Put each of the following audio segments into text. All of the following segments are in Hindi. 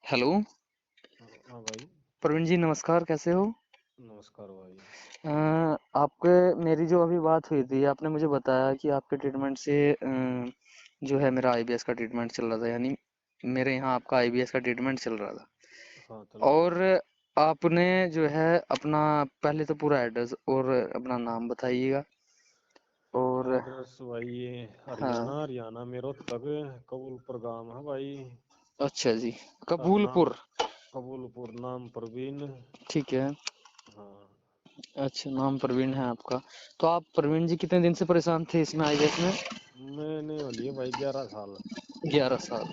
हेलो। हाँ हाँ भाई। प्रवीण जी नमस्कार, कैसे हो? नमस्कार भाई। आपके मेरी जो अभी बात हुई थी, आपने मुझे बताया कि आपके ट्रीटमेंट से जो है मेरा आईबीएस का ट्रीटमेंट चल रहा था, यानी मेरे यहाँ आपका आईबीएस का ट्रीटमेंट चल रहा था। हाँ चल रहा और था। आपने जो है अपना पहले तो पूरा एड्रेस और अपना नाम बताइएगा। और एड्रेस भाई ये हाँ। हरियाणा हरियाणा में रोहतक कबूलपुर गांव है भाई। अच्छा जी। और नाम कबूलपुर। कबूलपुर, नाम प्रवीण। ठीक है। हाँ। अच्छा, नाम प्रवीण है आपका। तो आप प्रवीण जी कितने दिन से परेशान थे इसमें, आईबीएस में? मैंने हो लिए भाई 11 साल। 11 साल।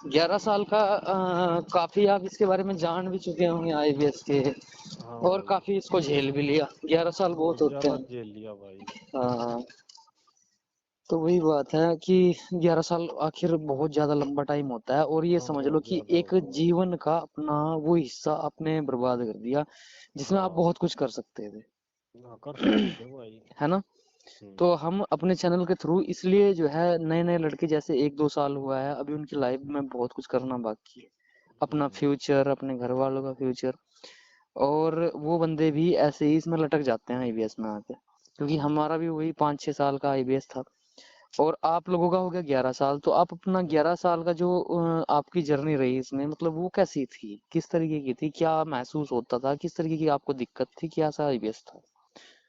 11 साल का काफी आप इसके बारे में जान भी चुके होंगे आईबीएस के। हाँ और भाई। काफी इसको झेल भी लिया, 11 साल बहुत बहुत होते ज्यादा हैं। झेल लिया भाई। हाँ। तो वही बात है कि 11 साल आखिर बहुत ज्यादा लंबा टाइम होता है, और ये हाँ समझ लो बहुत कि ज्यादा एक होगा भाई। जीवन का अपना वो हिस्सा आपने बर्बाद कर दिया, जिसमें आप हाँ। बहुत कुछ कर सकते थे। हाँ कर सकते थे भाई। है ना? तो हम्म। हम अपने चैनल के थ्रू इसलिए जो है नए नए लड़के, जैसे 1-2 साल हुआ है अभी, उनकी लाइफ में बहुत कुछ करना बाकी है। अपना हम्म। फ्यूचर, अपने घर वालों का फ्यूचर। और वो बंदे भी ऐसे ही इसमें लटक जाते हैं आईबीएस में आके, क्योंकि हमारा भी वही 5-6 साल का आईबीएस था। और आप लोगों का हो गया 11 साल। तो आप अपना 11 साल का जो आपकी जर्नी रही इसमें, मतलब वो कैसी थी, किस तरीके की थी, क्या महसूस होता था, किस तरीके की आपको दिक्कत थी, क्या सा आईबीएस था?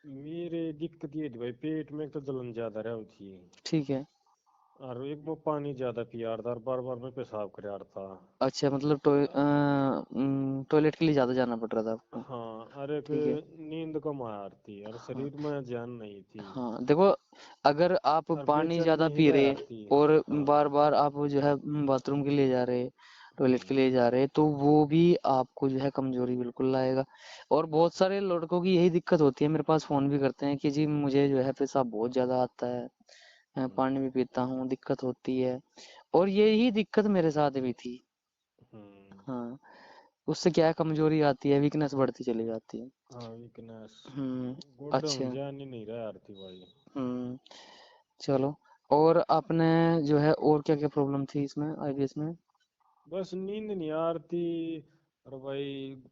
मेरे दिक्कत ये थी भाई, पेट में एक तो जलन ज्यादा रही थी। ठीक है। और एक वो पानी ज्यादा पिया रहा था और बार बार मैं पेशाब कर रहा था। अच्छा, मतलब टॉयलेट के लिए ज्यादा जाना पड़ रहा था आपको? हाँ, और एक ठीक है। नींद कम आ रही थी और हाँ। शरीर में जान नहीं थी। हाँ, देखो, अगर आप और पानी ज्यादा बेचैनी ही पी रह रहे रही थी। और हाँ। बार बार आप जो है बाथरूम के लिए जा रहे, टॉयलेट के हम्म। लिए जा रहे, तो वो भी आपको जो है कमजोरी बिल्कुल लाएगा। और बहुत सारे लड़कों की यही दिक्कत होती है, मेरे पास फोन भी करते हैं कि जी मुझे जो है पेशाब बहुत ज्यादा आता है, मैं पानी हम्म। भी पीता हूँ, दिक्कत होती है। और यही दिक्कत मेरे साथ भी थी। हम्म। हाँ। उससे क्या है, कमजोरी आती है, वीकनेस बढ़ती चली जाती है। हाँ वीकनेस। हम्म। गोड्डे में अच्छा। जान ही नहीं रह रही थी भाई। हम्म। चलो। और आपने जो है और क्या क्या प्रॉब्लम थी इसमें, आईबीएस में? बस नींद नहीं आ रही थी। और भाई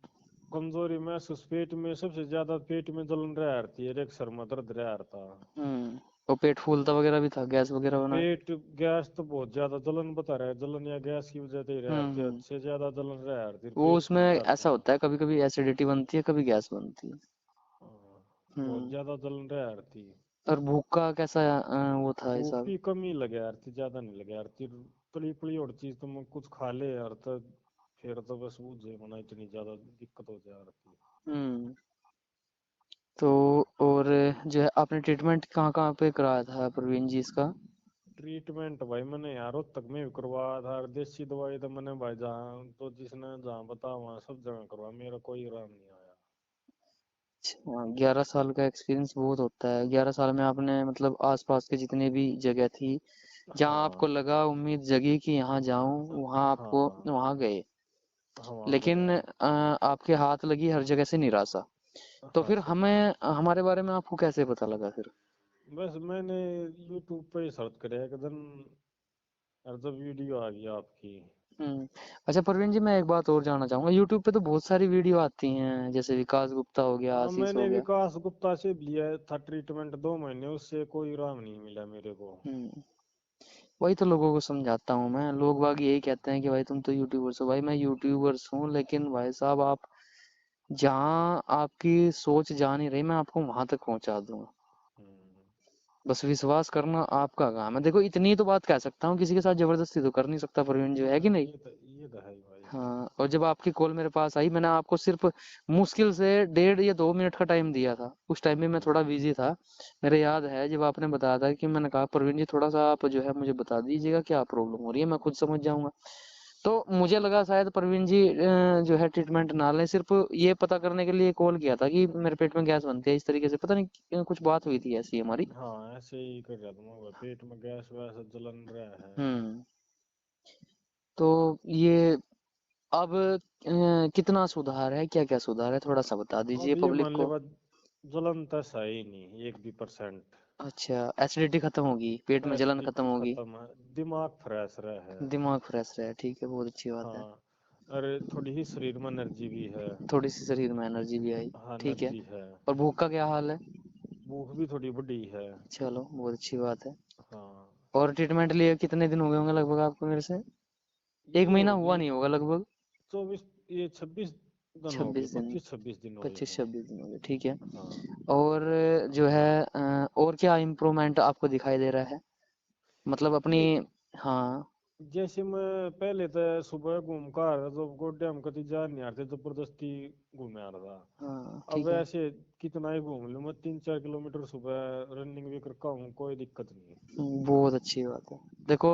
कमजोरी महसूस, पेट में सबसे ज्यादा पेट में जलन रह रही थी और एक सर में दर्द रह रहा था। और पेट फूलता वगैरह भी था, गैस वगैरह बना? पेट गैस तो बहुत ज्यादा जलन बता रहा है, जलन या गैस की वजह से ही रहा है, हम्म। हद से ज्यादा जलन रहा है, फिर वो पेट उसमें फूलता ऐसा था। होता है, कभी कभी एसिडिटी बनती है, कभी गैस बनती है। हाँ, बहुत हम्म। ज्यादा जलन रहा थी। और भूख का कैसा वो था भूख हिसाब? भी कम ही लगे यार थी, ज्यादा नहीं लगे यार थी। तली पली और चीज तो मैं कुछ खा ले यार तो फिर तो बस वो जे मना इतनी ज्यादा दिक्कत हो जा रही थी। हम्म। तो और जो है आपने ट्रीटमेंट कहाँ कहाँ पे कराया था प्रवीण जी इसका? ट्रीटमेंट भाई मैंने यार तक में भी करवाया था, और देसी दवाई तो मैंने भाई जहाँ तो जिसने जहाँ बता वहाँ सब जगह करवा, मेरा कोई आराम नहीं आया। अच्छा, 11 साल का एक्सपीरियंस बहुत होता है। 11 साल में आपने मतलब आसपास के जितने भी जगह थी, जहाँ आपको हाँ। लगा, उम्मीद जगी कि यहाँ जाऊं, वहाँ आपको हाँ। वहाँ गए। हाँ वहाँ लेकिन गया। आपके हाथ लगी हर जगह से निराशा। तो हाँ फिर सही है। हमें हमारे बारे में आपको कैसे पता लगा फिर? बस मैंने यूट्यूब पे ही सर्च करे एक दिन, और जब वीडियो आ गई आपकी। हम्म। अच्छा प्रवीण जी, मैं एक बात और जानना चाहूंगा, यूट्यूब पे तो बहुत सारी वीडियो आती हैं, जैसे विकास गुप्ता हो गया, हाँ आशीष हो मैंने गया। विकास गुप्ता से लिया था ट्रीटमेंट 2 महीने, उससे कोई आराम नहीं मिला मेरे को। हम्म। वही तो लोगों को समझाता हूँ मैं, लोग बाग यही कहते हैं कि भाई तुम तो यूट्यूबर्स हो। भाई मैं यूट्यूबर्स हूँ, लेकिन भाई साहब आप जहाँ आपकी सोच जा नहीं रही, मैं आपको वहां तक पहुंचा दूंगा। हम्म। बस विश्वास करना आपका काम है। देखो, इतनी तो बात कह सकता हूँ, किसी के साथ जबरदस्ती तो कर नहीं सकता प्रवीण, जो है हाँ कि नहीं? ये तो है ही भाई। हाँ। और जब आपकी कॉल मेरे पास आई, मैंने आपको सिर्फ मुश्किल से 1.5 या 2 मिनट का टाइम दिया था। उस टाइम में मैं थोड़ा हम्म। बिजी था। मेरे याद है जब आपने बताया था, कि मैंने कहा प्रवीण जी थोड़ा सा आप जो है मुझे बता दीजिएगा क्या प्रॉब्लम हो रही है, मैं खुद समझ जाऊंगा। तो मुझे लगा शायद प्रवीण जी जो है ट्रीटमेंट ना लें, सिर्फ ये पता करने के लिए कॉल किया था कि मेरे पेट में गैस बनती है, इस तरीके से पता नहीं कुछ बात हुई थी ऐसी हमारी। हाँ ऐसे ही कर रहा था मैं, पेट में गैस वैस जलन रहा है। हम्म। तो ये अब कितना सुधार है, क्या क्या सुधार है, थोड़ा सा बता दीजिए अब ये पब्लिक मान ले को। बात, जलन तो सही नहीं एक भी परसेंट। अच्छा, एसिडिटी खत्म होगी, पेट में जलन एसिडिटी खत्म होगी, खत्म है, दिमाग फ्रेश रहा है। दिमाग फ्रेश रहे, ठीक है, बहुत अच्छी बात है। हाँ। अरे थोड़ी ही शरीर में एनर्जी भी है। थोड़ी सी शरीर में एनर्जी भी आई। हाँ ठीक है। एनर्जी है। और भूख का क्या हाल है? भूख भी थोड़ी बड़ी है। चलो बहुत अच्छी बात है। हाँ और ट्रीटमेंट लिए कितने दिन हो गए होंगे लगभग आपको मेरे से? एक ये महीना होगी हुआ नहीं होगा लगभग? 24, ये 26 दिन हो गए, 26 दिन? 25-26 दिन हो गए 25-26 दिन हो गए, ठीक है। हैं। हाँ और जो है और क्या इम्प्रूवमेंट आपको दिखाई दे रहा है, मतलब अपनी? ये हाँ। जैसे मैं पहले तो सुबह घूम कर आ रहा था, तो गोड्डे हम कभी जा नहीं आ रहे, जबरदस्ती घूमे आ रहा हाँ था। अब ठीक है। ऐसे कितना ही घूम लूँ, मैं 3-4 किलोमीटर सुबह रनिंग भी करता हूँ, कोई दिक्कत नहीं। बहुत अच्छी बात है। देखो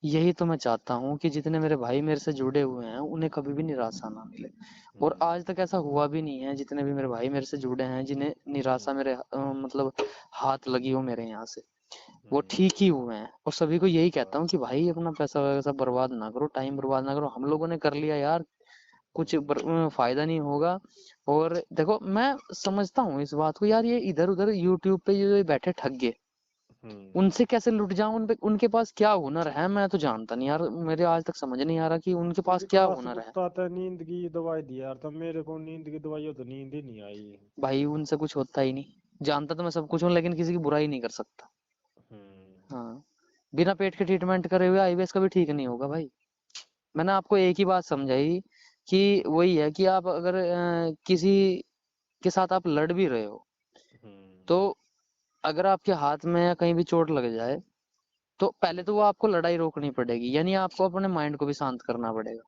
यही तो मैं चाहता हूँ कि जितने मेरे भाई मेरे से जुड़े हुए हैं उन्हें कभी भी निराशा ना मिले। और हम्म आज तक ऐसा हुआ भी नहीं है, जितने भी मेरे भाई मेरे से जुड़े हैं जिन्हें निराशा हम्म मेरे मतलब हाथ लगी हो मेरे यहाँ से, वो हम्म। ठीक ही हुए हैं। और सभी को यही कहता हाँ हूँ कि भाई अपना पैसा वैसा बर्बाद ना करो, टाइम बर्बाद ना करो, हम लोगों ने कर लिया यार, कुछ हम्म फायदा नहीं होगा। और देखो मैं समझता हूँ इस बात को यार, ये इधर उधर यूट्यूब पे ये बैठे ठग, हम्म। उनसे कैसे लुट जाऊं, उनके पास क्या हुनर है मैं तो जानता नहीं यार, मेरे आज तक समझ नहीं आ रहा कि उनके पास क्या विकास हुनर है। गुप्ता तो नींद की दवाई दी यार, तब मेरे को नींद की दवाई हो तो नींद ही नहीं आई। भाई उनसे कुछ होता ही नहीं, जानता तो मैं सब कुछ हूँ लेकिन किसी की बुराई नहीं कर सकता। हम्म हाँ। बिना पेट के ट्रीटमेंट करे हुए आईबीएस कभी ठीक नहीं होगा भाई। मैंने आपको एक ही बात समझाई कि वही है कि आप अगर किसी के साथ आप लड़ भी रहे हो, हम्म तो अगर आपके हाथ में या कहीं भी चोट लग जाए, तो पहले तो वो आपको लड़ाई रोकनी पड़ेगी, यानी आपको अपने माइंड को भी शांत करना पड़ेगा।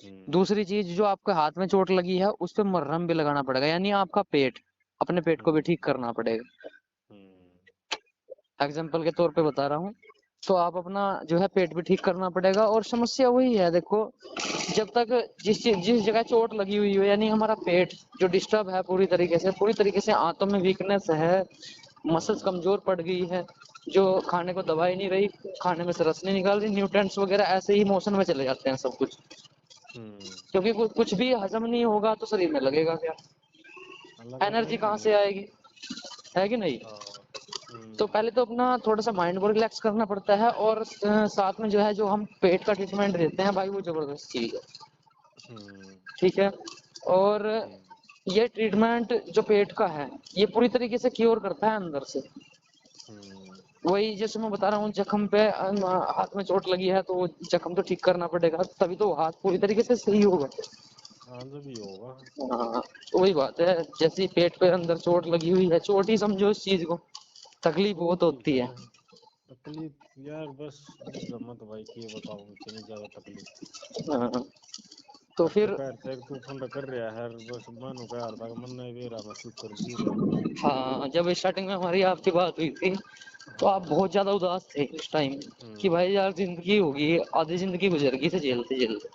हम्म दूसरी चीज, जो आपके हाथ में चोट लगी है उस पे मरहम भी लगाना पड़ेगा, यानी आपका पेट, अपने पेट को भी हम्म ठीक करना पड़ेगा। हम्म एग्जाम्पल के तौर पे बता रहा हूँ। तो आप अपना जो है पेट भी ठीक करना पड़ेगा। और समस्या वही है देखो, जब तक जिस जगह चोट लगी हुई हो, यानी हमारा पेट जो डिस्टर्ब है पूरी तरीके से आंतों में वीकनेस है, मसल्स हम्म कमजोर पड़ गई है, जो खाने को दबा ही नहीं रही, खाने में से रस नहीं निकाल रही, न्यूट्रिएंट्स वगैरह ऐसे ही मोशन में चले जाते हैं सब कुछ, हम्म। क्योंकि कुछ भी हजम नहीं होगा तो शरीर में लगेगा क्या, लगेगा एनर्जी ही कहाँ नहीं। से आएगी, है कि नहीं? हाँ तो पहले तो अपना थोड़ा सा माइंड को रिलैक्स करना पड़ता है, और साथ में जो है जो हम पेट का ट्रीटमेंट देते हैं भाई वो जबरदस्त चीज है। हम्म ठीक है। और हम्म ये ट्रीटमेंट जो पेट का है, ये पूरी तरीके से क्योर करता है अंदर से। हम्म। वही जैसे मैं बता रहा हूँ, जख्म पे हाथ में चोट लगी है तो वो जख्म तो ठीक करना पड़ेगा, तभी तो हाथ पूरी तरीके से सही होगा। हाँ जो भी होगा। हाँ तो वही बात है, जैसे पेट पे अंदर चोट लगी हुई है, चोट ही समझो इस चीज को, तकलीफ बहुत चोट ही होती है। है। तकलीफ यार बस पूछो मत भाई, क्या बताऊं इतनी ज्यादा तकलीफ। हाँ, तो घर तो फिर कह रहे थे कि तू फंड कर रहा है, बस मन कह रहा था कि मन नहीं भी रहा, मैं शुक्र जी रहा। हाँ, जब स्टार्टिंग में हमारी आपकी बात हुई थी तो आप हाँ। बहुत ज्यादा उदास थे उस टाइम, कि हम्म। भाई यार जिंदगी होगी, आधी जिंदगी गुजर गई थे झेलते झेलते।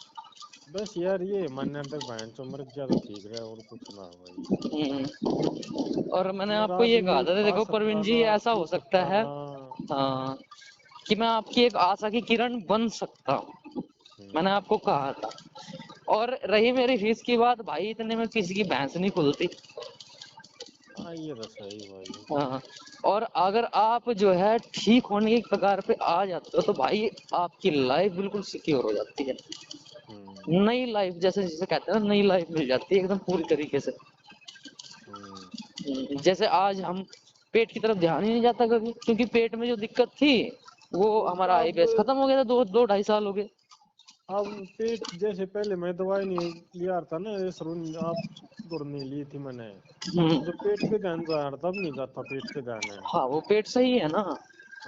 बस यार ये मानने तक बहन चो मर गया तो ठीक रहा, और कुछ ना हो भाई। और मैंने यार आपको ये आदमी कहा था, खा देखो प्रवीण सकता जी ना, ऐसा पी हो सकता सकता है, ना। हाँ, कि मैं आपकी एक आशा की किरण बन सकता हूँ, मैंने हम्म। आपको कहा था। और रही मेरी फीस की बात, भाई इतने में किसी की भैंस नहीं खुलती। हाँ ये तो सही भाई। हाँ। और अगर आप जो है ठीक होने की कगार पे आ जाते हो तो भाई आपकी लाइफ बिल्कुल सिक्योर हो जाती है, हम्म नई लाइफ, जैसे जिसे कहते हैं ना, नई लाइफ मिल जाती है एकदम पूरी तरीके से। हम्म। जैसे आज हम पेट की तरफ ध्यान ही नहीं जाता कभी, क्योंकि पेट में जो दिक्कत थी वो क्योंकि हमारा अब आईबीएस खत्म हो गया था, दो ढाई साल हो गए। अब पेट जैसे पहले मैं दवाई नहीं लिया था ना, ये सरुन आप नहीं ली थी मैंने। हम्म। जब पेट पे ध्यान जा रहा तब नहीं जाता पेट पे ध्यान है। हाँ वो पेट सही है ना,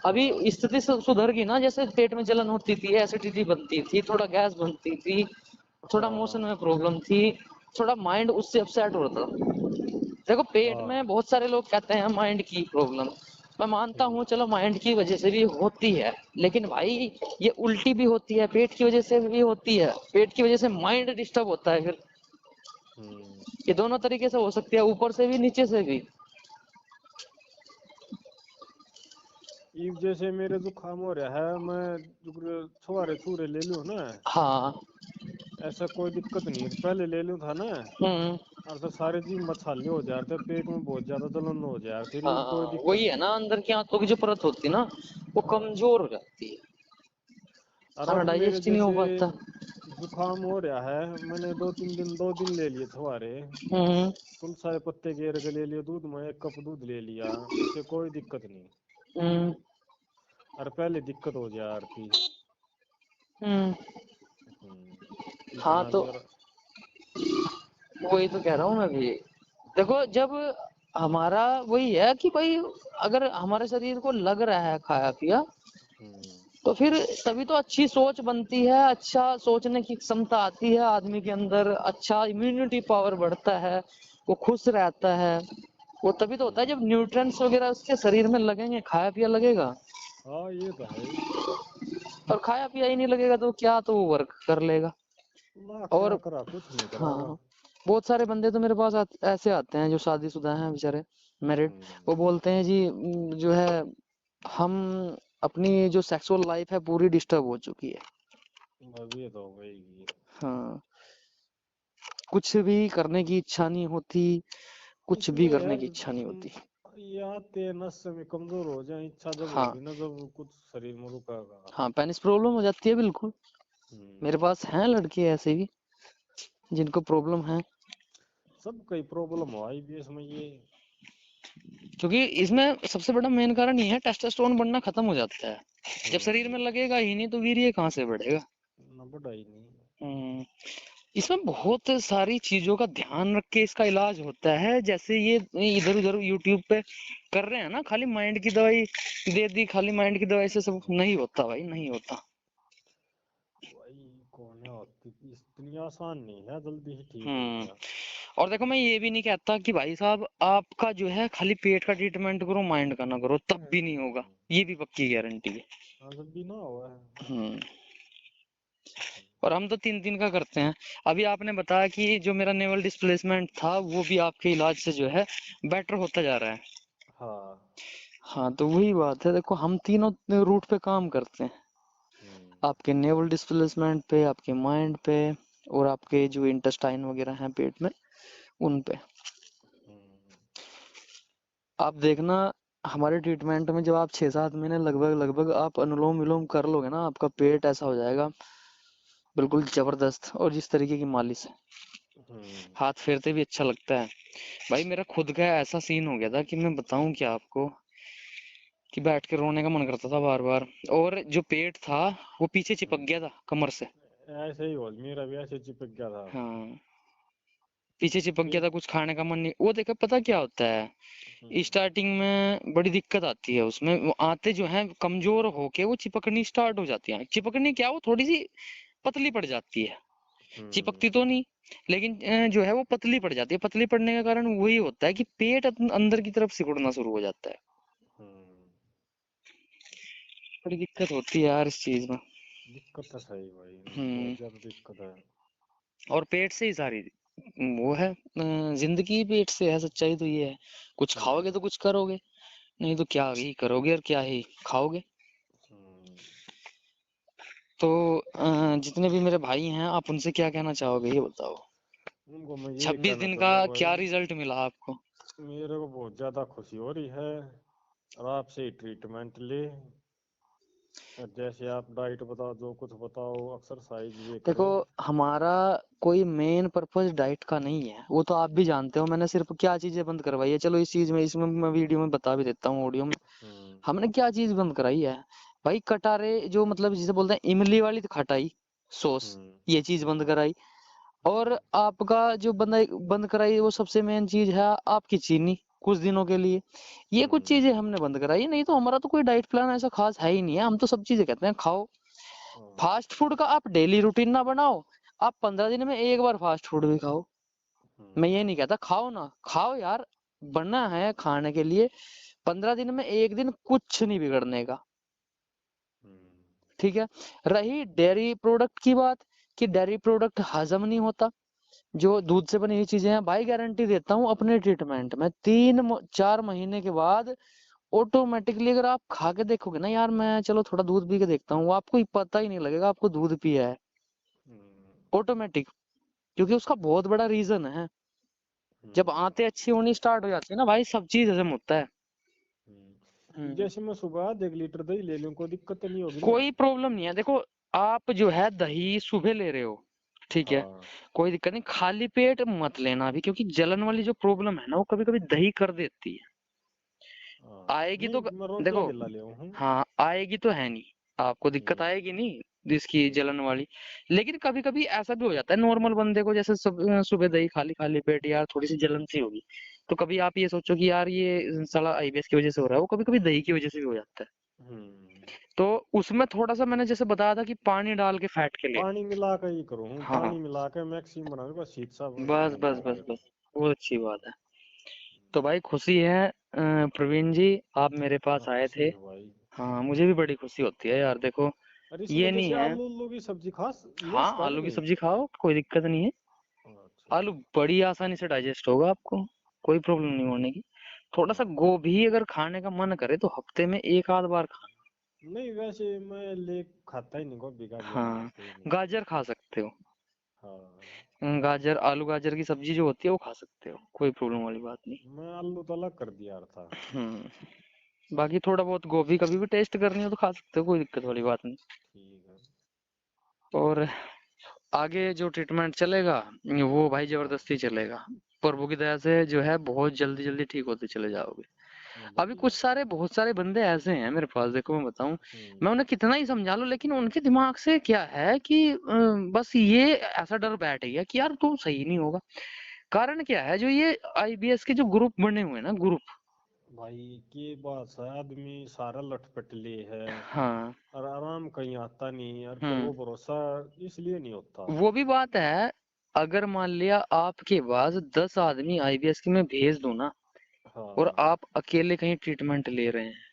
अभी हाँ स्थिति सुधर गई ना, जैसे पेट में जलन होती थी, एसिडिटी बनती थी, थोड़ा गैस बनती थी, थोड़ा मोशन हाँ में प्रॉब्लम थी, थोड़ा माइंड उससे अपसेट होता था। देखो पेट हाँ। में बहुत सारे लोग कहते हैं माइंड की प्रॉब्लम, मैं मानता हम्म हूँ चलो माइंड की वजह से भी होती है, लेकिन भाई ये उल्टी भी होती है, पेट की वजह से भी होती है, पेट की वजह से हाँ। माइंड डिस्टर्ब होता है फिर, हम्म। ये दोनों तरीके से हो सकती है, ऊपर से भी नीचे से भी। ये जैसे मेरे जुकाम हो रहा है, मैं छुआरे छुरे ले लूं ना, हाँ। ऐसा कोई दिक्कत नहीं है, पहले ले लूं था ना। हम्म। और तो सारे जी मछाले हो जा रहे थे, पेट में बहुत ज्यादा जलन हो जा रही थी, कोई हाँ दिक्कत वही है ना, नहीं। अंदर की आंतों की जो परत होती है ना, वो हाँ। कमजोर हो जाती है, और खाना अब मेरे डाइजेस्ट ही नहीं हो जैसे पाता। जुकाम हो रहा है, मैंने 2 दिन ले लिए छुहारे, हम्म। तुलसा के पत्ते गेर के ले लिए दूध में, 1 कप दूध ले लिया, उससे कोई दिक्कत नहीं। हम्म। और पहले दिक्कत हो जा रही थी। हम्म। हाँ इतना तो जरा। वही तो कह रहा हूँ मैं भी। देखो जब हमारा वही है कि भाई अगर हमारे शरीर को लग रहा है खाया पिया, हम्म। तो फिर तभी तो अच्छी सोच बनती है, अच्छा सोचने की क्षमता आती है आदमी के अंदर, अच्छा इम्यूनिटी पावर बढ़ता है, वो खुश रहता है। वो तभी तो होता है जब हम्म। न्यूट्रिएंट्स वगैरह उसके शरीर में लगेंगे, खाया पिया लगेगा। हाँ ये तो है ही। और खाया पिया ही नहीं लगेगा तो क्या, तो वो वर्क कर लेगा। ना क्या और करा, कुछ नहीं करागा। हाँ, बहुत सारे बंदे तो मेरे पास ऐसे आते हैं जो शादीशुदा हैं बेचारे, मैरिड। हम्म। वो बोलते हैं जी जो है हम अपनी जो सेक्सुअल लाइफ है पूरी डिस्टर्ब हो चुकी है। अब ये तो हो गई। हाँ, कुछ भी करने की इच्छा नहीं होती, कुछ भी इसमें करने यार की इच्छा नहीं होती। या ते नस में कमजोर हो जाए, इच्छा जब हाँ। होगी ना, जब कुछ शरीर में रुकागा। हाँ, पेनिस प्रॉब्लम हो जाती है बिल्कुल। मेरे हम्म। पास हैं लड़के ऐसे भी जिनको प्रॉब्लम है। सब कई प्रॉब्लम हो आई भी इसमें ये। क्योंकि इसमें सबसे बड़ा मेन कारण ये है टेस्टोस्टेरोन बढ़ना खत्म हो जाता है। जब शरीर हम्म। में लगेगा ही नहीं तो वीर्य कहाँ से बढ़ेगा। ना बढ़ाई नहीं। हम्म। इसमें बहुत सारी चीजों का ध्यान रख के इसका इलाज होता है। जैसे ये इधर उधर यूट्यूब पे कर रहे हैं ना, खाली माइंड की दवाई दे दी, खाली माइंड की दवाई से सब नहीं होता भाई, नहीं होता। भाई कौन है होती, इतनी आसान नहीं है जल्दी ही ठीक हो हम्म। गया। और देखो मैं ये भी नहीं कहता कि भाई साहब आपका जो है खाली पेट का ट्रीटमेंट करो माइंड का ना करो, तब भी नहीं होगा। हम्म। ये भी पक्की गारंटी है। हाँ जब भी ना हुआ है। हम्म। और हम तो 3 दिन का करते हैं। अभी आपने बताया कि जो मेरा नेवल डिस्प्लेसमेंट था वो भी आपके इलाज से जो है बेटर होता जा रहा है। हाँ। हाँ, तो वही बात है, देखो हम तीनों रूट पे काम करते हैं। हम्म। आपके नेवल डिस्प्लेसमेंट पे, आपके माइंड पे, और आपके जो इंटेस्टाइन वगैरह हैं पेट में, उन पे। हम्म। आप देखना हमारे ट्रीटमेंट में जब आप 6-7 महीने लगभग लगभग आप अनुलोम विलोम कर लोगे ना, आपका पेट ऐसा हो जाएगा बिल्कुल जबरदस्त। और जिस तरीके की मालिश है, हम्म। हाथ फेरते भी अच्छा लगता है। भाई मेरा खुद का ऐसा सीन हो गया था कि मैं बताऊं क्या आपको, कि बैठ के रोने का मन करता था बार बार। और जो पेट था वो पीछे चिपक गया था कमर से। ऐसे ही हो, मेरा भी ऐसे चिपक गया था। हाँ, पीछे चिपक गया फिर। था, कुछ खाने का मन नहीं। वो देखा पता क्या होता है, हम्म। स्टार्टिंग में बड़ी दिक्कत आती है उसमें। वो आते जो है कमजोर होके वो चिपकनी स्टार्ट हो जाती है। चिपकनी क्या, वो थोड़ी सी पतली पड़ जाती है, हम्म। चिपकती तो नहीं, लेकिन जो है वो पतली पड़ जाती है। पतली पड़ने का कारण वही होता है कि पेट अंदर की तरफ सिकुड़ना शुरू हो जाता है। हम्म। बड़ी दिक्कत होती है यार इस चीज में। दिक्कत है सही भाई। हम्म। बहुत ज्यादा दिक्कत है। और पेट से ही सारी वो है, जिंदगी पेट से है, सच्चाई तो ये है। कुछ खाओगे तो हम्म। कुछ करोगे, नहीं तो क्या ही करोगे और क्या ही खाओगे। हम्म। तो जितने भी मेरे भाई हैं आप उनसे क्या कहना चाहोगे ये बताओ। उनको मैं यही 26 कहना दिन का चाहूंगा क्या भाई, रिजल्ट मिला आपको। मेरे को बहुत ज्यादा खुशी हो रही है। और आपसे ही ट्रीटमेंट ले, और जैसे आप डाइट बताओ, जो कुछ बताओ, एक्सरसाइज ये देखो करो। हमारा कोई मेन पर्पस डाइट का नहीं है, वो तो आप भी जानते हो। मैंने सिर्फ क्या चीजें बंद करवाई है, चलो इस चीज में, इसमें मैं वीडियो में बता भी देता हूँ, ऑडियो में। हम्म। हमने क्या चीज बंद कराई है भाई, कटारे जो मतलब जिसे बोलते हैं इमली वाली खटाई सॉस, हम्म। ये चीज बंद हम्म। कराई। और हम्म। आपका जो बंद बंद कराई वो सबसे मेन चीज है आपकी चीनी, कुछ दिनों के लिए। ये कुछ हम्म। चीजें हमने बंद कराई, नहीं तो हमारा तो कोई डाइट प्लान ऐसा खास है ही नहीं है। हम तो सब चीजें कहते हैं खाओ। हाँ। फास्ट फूड का आप डेली रूटीन ना बनाओ, आप 15 दिन में एक बार फास्ट फूड भी खाओ। मैं ये हम्म। नहीं कहता खाओ ना खाओ यार, बनना है खाने के लिए। 15 दिन में एक दिन कुछ नहीं बिगड़ने का। हम्म। ठीक है। रही डेयरी प्रोडक्ट की बात, कि डेयरी प्रोडक्ट हजम नहीं होता, जो दूध से बनी हुई चीजें हैं, भाई गारंटी देता हूँ अपने ट्रीटमेंट में 3-4 महीने के बाद ऑटोमेटिकली अगर आप खा के देखोगे ना यार, मैं चलो थोड़ा दूध पी के देखता हूँ, आपको ही पता ही नहीं लगेगा आपको दूध पिया है, हम्म। ऑटोमेटिक। क्योंकि उसका बहुत बड़ा रीजन है, जब हम्म। आंतें अच्छी होनी स्टार्ट हो जाती है ना भाई, सब चीज हजम होता है। हम्म। जैसे मैं सुबह 1 लीटर दही ले लूं, कोई दिक्कत तो नहीं होगी ना? कोई प्रॉब्लम नहीं है। देखो आप जो है दही सुबह ले रहे हो, ठीक है, हाँ कोई दिक्कत नहीं, खाली पेट मत लेना अभी, क्योंकि जलन वाली जो प्रॉब्लम है ना वो कभी कभी दही कर देती है। हाँ। आएगी तो नहीं मैं रोज देखो, जाके ला ले हूँ। हाँ आएगी तो है नहीं, आपको दिक्कत हम्म। आएगी नहीं जिसकी हम्म। जलन वाली। लेकिन कभी कभी ऐसा भी हो जाता है नॉर्मल बंदे को, जैसे सुबह दही खाली खाली पेट यार थोड़ी सी जलन सी होगी, तो कभी आप ये सोचो कि यार ये साला आईबीएस की वजह से हो रहा है, वो कभी कभी दही की वजह से भी हो जाता है। हम्म। तो उसमें थोड़ा सा मैंने जैसे बताया था कि पानी डाल के फैट के लिए। पानी मिला के ही करूँ, हाँ, पानी मिला के मैक्सिमम बना दूंगा, शीत सा बस बन बस जाएगा बस फिर। बस, बहुत अच्छी बात है। तो भाई खुशी है प्रवीण जी, आप मेरे पास हाँ, आए खुशी थे। है भाई। हाँ मुझे भी बड़ी खुशी होती है यार, देखो और ये इसमें नहीं जैसे है। आलू उल्लू की सब्जी खास ले हाँ सकता है कि आलू की नहीं? सब्जी खाओ, कोई दिक्कत नहीं है। अच्छा। आलू बड़ी आसानी से डाइजेस्ट होगा आपको, कोई प्रॉब्लम नहीं होने की। थोड़ा सा हाँ। गोभी अगर खाने का मन करे तो हफ्ते में एक आध बार खाना। नहीं वैसे मैं ले खाता ही नहीं, गोभी गाजर ये हाँ, कोई नहीं गाजर खाता। खा सकते हो। हाँ। गाजर, आलू गाजर की सब्जी जो होती है वो खा सकते हो, कोई प्रॉब्लम वाली बात नहीं। मैं आलू तो अलग कर दिया था। बाकी थोड़ा बहुत गोभी कभी भी टेस्ट करनी हो तो खा सकते हो, कोई दिक्कत वाली बात नहीं। ठीक है। और आगे जो ट्रीटमेंट चलेगा वो भाई हाँ। जबरदस्ती चलेगा। प्रभु की दया से जो है बहुत जल्दी जल्दी ठीक होते चले जाओगे। अभी कुछ बढ़िया सारे, बढ़िया। बहुत सारे बंदे ऐसे हैं मेरे पास, देखो मैं बताऊं, मैं हम्म। उन्हें कितना ही समझा लूं लेकिन उनके दिमाग से क्या है कि बस ये ऐसा डर बैठ गया कि यार तू सही नहीं होगा। कारण क्या है, जो ये आईबीएस के जो ग्रुप बने हुए हैं ना, ग्रुप। भाई की बात है, आदमी सारा लटपटले है हाँ। और आराम कहीं आता नहीं, और फिर हम्म। वो भरोसा इसलिए नहीं होता। वो भी बात है, अगर मान लिया आपके पास 10 आदमी आईबीएस की मैं भेज दूं ना, और हाँ। आप अकेले कहीं ट्रीटमेंट ले रहे हैं,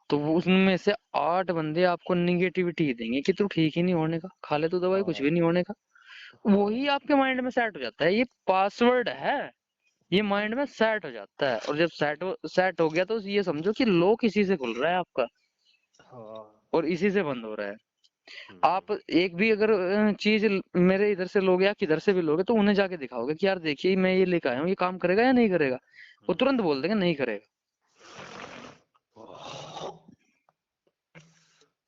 तो वो उसमें से 8 बंदे आपको निगेटिविटी देंगे कि तू ठीक ही नहीं होने का, खा ले तू दवाई कुछ भी हाँ। नहीं होने का। वही हाँ। आपके माइंड में सेट हो जाता है, ये पासवर्ड है, ये माइंड में सेट हो जाता है। और जब सेट हो गया तो ये समझो कि लॉक इसी से खुल रहा है आपका, हाँ। और इसी से बंद हो रहा है। हम्म। आप एक भी अगर चीज मेरे इधर से लोगे या किधर से भी लोगे तो उन्हें जाके दिखाओगे कि यार देखिए मैं ये लेकर आया हूँ, ये काम करेगा या नहीं करेगा, वो तुरंत हम्म। बोल देंगे नहीं करेगा।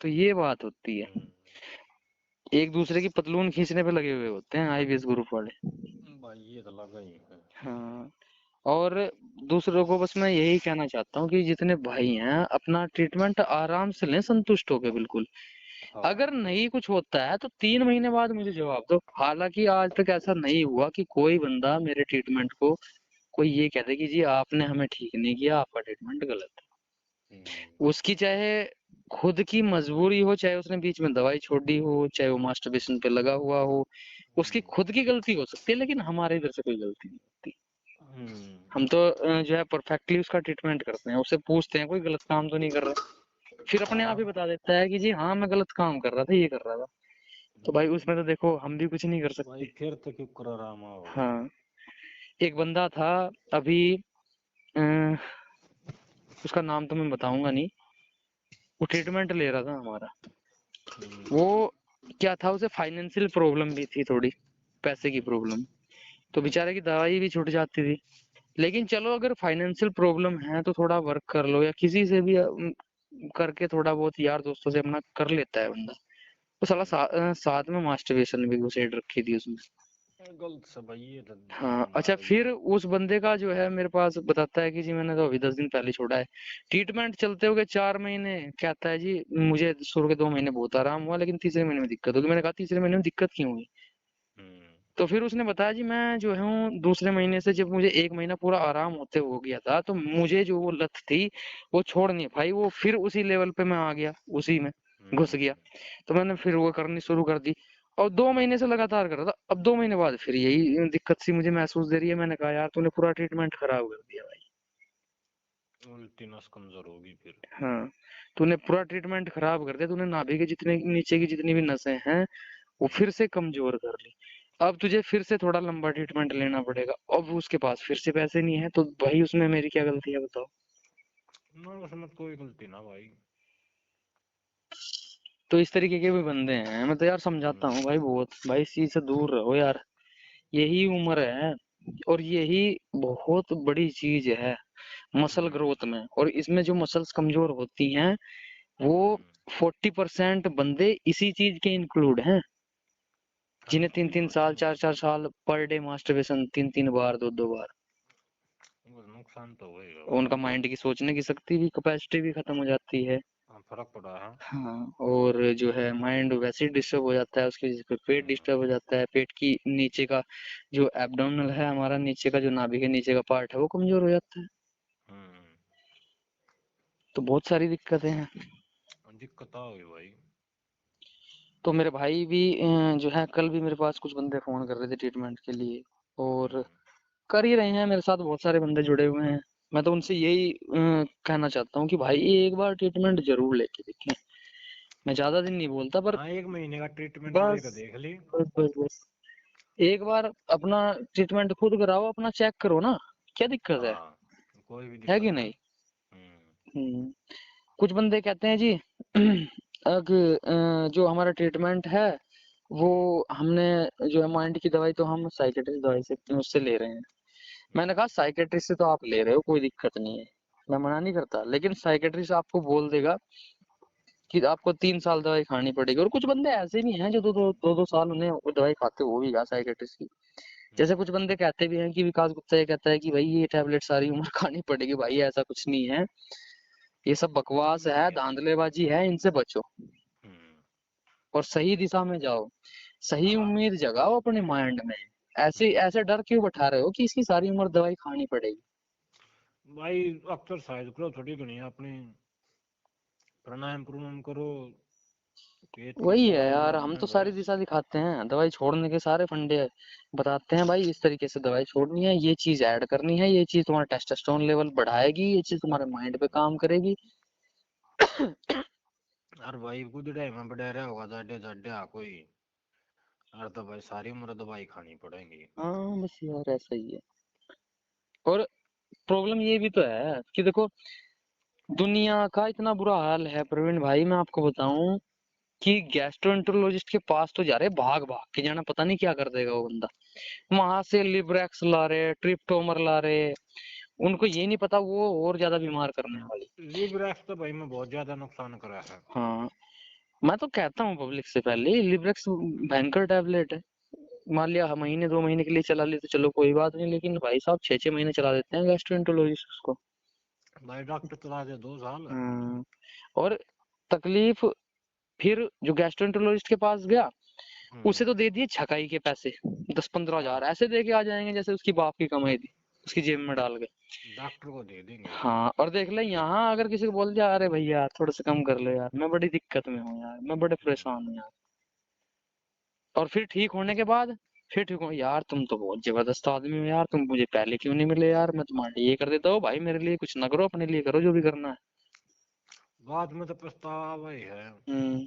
तो ये बात होती है, हम्म। एक दूसरे की पतलून खींचने पे लगे हुए होते हैं आईबीएस ग्रुप वाले। भाई ये तो लगा ही है। हाँ। और दूसरों को बस मैं यही कहना चाहता हूँ कि जितने भाई हैं अपना ट्रीटमेंट आराम से लें, संतुष्ट होकर बिल्कुल। अगर हाँ। नहीं कुछ होता है तो 3 महीने बाद मुझे जवाब दो। हालांकि आज तक ऐसा नहीं हुआ कि कोई बंदा मेरे ट्रीटमेंट को कोई ये कहते कि जी आपने हमें ठीक नहीं किया, आपका ट्रीटमेंट गलत है। हम्म। उसकी चाहे खुद की मजबूरी हो, चाहे उसने बीच में दवाई छोड़ दी हो, चाहे वो मास्टरबेशन पे लगा हुआ हो, उसकी हम्म। खुद की गलती हो सकती है, लेकिन हमारे इधर से कोई गलती नहीं होती। हम्म। हम तो जो है परफेक्टली उसका ट्रीटमेंट करते हैं, उससे पूछते हैं कोई गलत काम तो नहीं कर रहा, फिर अपने आप ही हाँ। बता देता है कि जी हाँ मैं गलत काम कर रहा था, ये कर रहा था। तो भाई उसमें तो देखो हम भी कुछ नहीं कर भाई सकते। फिर तो क्यों कर रामा हो। हाँ, एक बंदा था अभी, अ, उसका नाम तो मैं बताऊंगा नहीं, वो ट्रीटमेंट ले रहा था हमारा। हम्म। वो क्या था, उसे फाइनेंशियल प्रॉब्लम भी थी थोड़ी, पैसे की प्रॉब्लम, तो बेचारे की दवाई भी छूट जाती थी। लेकिन चलो अगर फाइनेंशियल प्रॉब्लम है तो थोड़ा वर्क कर लो, या किसी से भी करके थोड़ा बहुत यार दोस्तों से अपना कर लेता है बंदा। तो साला साथ में मास्टरबेशन भी घुसेड़ रखी थी उसमें। गलत से भाई ये तो हाँ अच्छा, मारा ही। फिर उस बंदे का जो है मेरे पास बताता है कि जी मैंने तो अभी 10 दिन पहले छोड़ा है। ट्रीटमेंट चलते हुए 4 महीने, कहता है जी मुझे शुरू के 2 महीने बहुत आराम हुआ, लेकिन तीसरे महीने में दिक्कत होगी। मैंने कहा तीसरे महीने में दिक्कत क्यों हुई? हम्म। तो फिर उसने बताया जी मैं जो हूँ दूसरे महीने से, जब मुझे 1 महीना पूरा आराम होते हो गया था तो मुझे जो वो लत थी वो छोड़ नहीं पाई, वो फिर उसी लेवल पे मैं आ गया, उसी में घुस गया। हम्म। तो मैंने फिर वो करनी शुरू कर दी, और 2 महीने से लगातार कर रहा था। अब 2 महीने बाद फिर यही दिक्कत सी मुझे महसूस दे रही है। मैंने कहा यार तूने पूरा ट्रीटमेंट खराब कर दिया भाई। उल्टी नस कमजोर होगी फिर। हाँ, तूने पूरा ट्रीटमेंट खराब कर दिया, तूने नाभि के जितने नीचे की जितनी भी नसें हैं वो फिर से कमजोर कर ली। अब तुझे फिर से थोड़ा लंबा ट्रीटमेंट लेना पड़ेगा, अब उसके पास फिर से पैसे नहीं है, तो भाई उसमें मेरी क्या गलती है बताओ? ना उसमें कोई गलती ना भाई। तो इस तरीके के भी बंदे हैं, मैं तो यार समझाता हूँ हम्म। भाई बहुत, भाई इस चीज से दूर रहो यार। यही उम्र है, और यही बहुत बड़ी चीज है मसल हम्म। ग्रोथ में। और इसमें जो मसल्स कमजोर होती हैं वो हम्म। 40% बंदे इसी चीज के इंक्लूड हैं। जिन्हें तीन कंट्रोल तीन होता साल है चार भाई। चार साल पर डे मास्टरबेशन, तीन तीन बार, दो दो बार, वो नुकसान तो होएगा भाई। उनका माइंड की सोचने की शक्ति भी, कैपेसिटी भी खत्म हो जाती है। हाँ, फर्क पड़ा है। हाँ, और जो है माइंड वैसे ही डिस्टर्ब हो जाता है, उसकी वजह से फिर पेट हम्म। डिस्टर्ब हो जाता है, पेट की नीचे का जो एब्डोमिनल है हमारा, नीचे का जो नाभि के नीचे का पार्ट है वो कमजोर हो जाता है। हम्म। तो बहुत सारी दिक्कतें हैं। दिक्कत आ गई भाई। तो मेरे भाई भी जो है कल भी मेरे पास कुछ बंदे फोन कर रहे थे ट्रीटमेंट के लिए, और हम्म। कर ही रहे हैं, मेरे साथ बहुत सारे बंदे जुड़े हुए हैं। मैं तो उनसे यही कहना चाहता हूँ कि भाई एक बार ट्रीटमेंट जरूर लेके देखें। मैं ज्यादा दिन नहीं बोलता, पर हाँ, 1 महीने का ट्रीटमेंट बस लेकर देख ली। बस एक बार अपना ट्रीटमेंट खुद कराओ, अपना चेक करो ना, क्या दिक्कत हाँ, कोई भी है दिक्कत कि है। नहीं। हम्म। कुछ बंदे कहते हैं जी जो हमारा ट्रीटमेंट है वो हमने जो है माइंड की दवाई तो हम साइकेट्रिस्ट दवाई से उससे ले रहे हैं। मैंने कहा साइकेट्रिस्ट से तो आप ले रहे हो, कोई दिक्कत नहीं है, मैं मना नहीं करता, लेकिन साइकेट्रिस्ट आपको बोल देगा कि आपको 3 साल दवाई खानी पड़ेगी। और कुछ बंदे ऐसे भी हैं जो दो दो साल उन्हें वो दवाई खाते हो भी, साइकेट्रिस्ट की। जैसे कुछ बंदे कहते भी हैं कि विकास गुप्ता ये कहता है कि भाई ये टैबलेट सारी उम्र खानी पड़ेगी, भाई ऐसा कुछ नहीं है, ये सब कुछ बकवास भी है, नहीं है भाई। धांधलेबाजी है, इनसे बचो हम्म। और सही दिशा में जाओ, सही हाँ उम्मीद जगाओ अपने माइंड में। ऐसे हम्म। ऐसे डर क्यों बैठा रहे हो कि इसकी सारी उम्र दवाई खानी पड़ेगी। भाई, एक्सरसाइज करो थोड़ी घनी अपनी, प्राणायाम प्राणायाम करो, पेट की वही है दवाई लो यार, हम हमने तो सारी बस। दिशा दिखाते हैं, दवाई छोड़ने के सारे फंडे बताते हैं भाई, इस तरीके से दवाई छोड़नी है, ये चीज ऐड करनी है, ये चीज तुम्हारा टेस्टोस्टेरोन लेवल बढ़ाएगी, ये चीज तुम्हारे माइंड पे काम करेगी। अरे भाई, गुदड़े में बड़े रहा होगा जाडे जाडे कोई। अरे तो भाई सारी उम्र दवाई खानी पड़ेगी। हाँ बस यार ऐसा ही है। और प्रॉब्लम ये भी तो है कि देखो, दुनिया का इतना बुरा हाल है प्रवीण भाई, मैं आपको बताऊं कि गैस्ट्रोएंटरोलॉजिस्ट के पास तो जा रहे, भाग भाग के जाना, पता नहीं क्या कर देगा वो बंदा। वहां से लिब्रेक्स ला रहे, ट्रिप्टोमर ला रहे, उनको ये नहीं पता वो और ज्यादा बीमार करने वाली। लिब्रेक्स तो भाई में बहुत ज्यादा नुकसान करा है। हाँ, मैं तो कहता हूँ पब्लिक से पहले, लिब्रेक्स भयंकर टैबलेट है। मान लिया महीने 2 महीने के लिए चला ली तो चलो कोई बात नहीं, लेकिन भाई साहब 6 6 महीने चला देते हैं गैस्ट्रोएंटरोलॉजिस्ट उसको। भाई डॉक्टर चला दे 2 साल। हाँ, और तकलीफ फिर जो गैस्ट्रोएंटरोलॉजिस्ट के पास गया, उसे हम्म। तो दे दिए छकाई के पैसे, 10 15 हजार हाँ, ऐसे दे के आ जाएंगे जैसे उसकी बाप की कमाई थी, उसकी जेब में डाल के। डॉक्टर को दे देंगे। हाँ, और देख ले यहाँ अगर किसी को बोल दिया अरे भैया थोड़ा सा कम कर लो यार, मैं बड़ी दिक्कत में हूँ यार, मैं बड़े परेशान हूँ यार, और फिर ठीक होने के बाद फिर ठीक हो, यार तुम तो बहुत जबरदस्त आदमी हो यार, तुम मुझे पहले क्यों नहीं मिले यार, मैं तुम्हारे लिए ये कर देता हूँ भाई, मेरे लिए कुछ ना करो, अपने लिए करो जो भी करना है। बाद में तो पछतावा ही है। हम्म।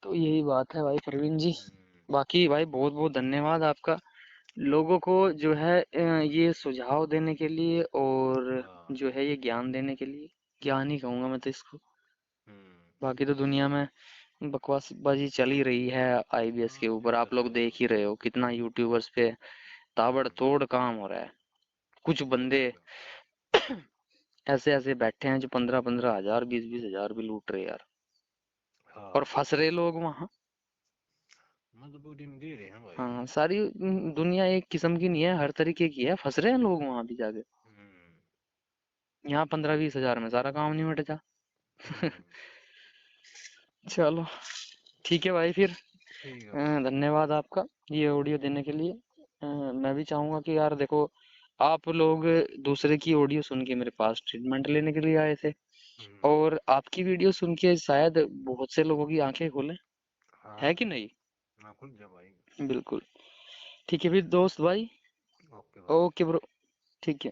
तो यही बात है भाई प्रवीण जी। हम्म। बाकी भाई बहुत बहुत धन्यवाद आपका, लोगों को जो है ये सुझाव देने के लिए, और हाँ। जो है ये ज्ञान देने के लिए, ज्ञान ही कहूंगा मैं तो इसको। हम्म। बाकी तो दुनिया में बकवासबाजी चल ही रही है आईबीएस के हाँ, ऊपर, आप दिक्कत लोग है देख ही भाई। रहे हो कितना यूट्यूबर्स पे हम्म। ताबड़तोड़ काम हो रहा है। कुछ बंदे बिल्कुल। ऐसे ऐसे बैठे हैं जो 15 15 हजार 20 20 हजार भी लूट रहे यार, और हाँ, फंस रहे लोग वहां। मजबूरी में दे रहे हैं भाई। हाँ, सारी दुनिया एक किस्म की नहीं है, हर तरीके की है, फंस रहे हैं लोग वहां भी जाके। हम्म। यहाँ 15 20 हजार में सारा काम नहीं मिटेगा। हम्म। चलो ठीक है भाई फिर, ठीक है भाई। धन्यवाद आपका ये ऑडियो देने के लिए। मैं भी चाहूंगा कि यार देखो, आप लोग दूसरे की ऑडियो सुन के मेरे पास ट्रीटमेंट लेने के लिए आए थे, हम्म। और आपकी वीडियो सुन के शायद बहुत से लोगों की आंखें खुले, है हाँ, कि नहीं। ना खुल जा भाई। बिल्कुल। ठीक है फिर दोस्त भाई। ओके भाई। Okay bro. ठीक है।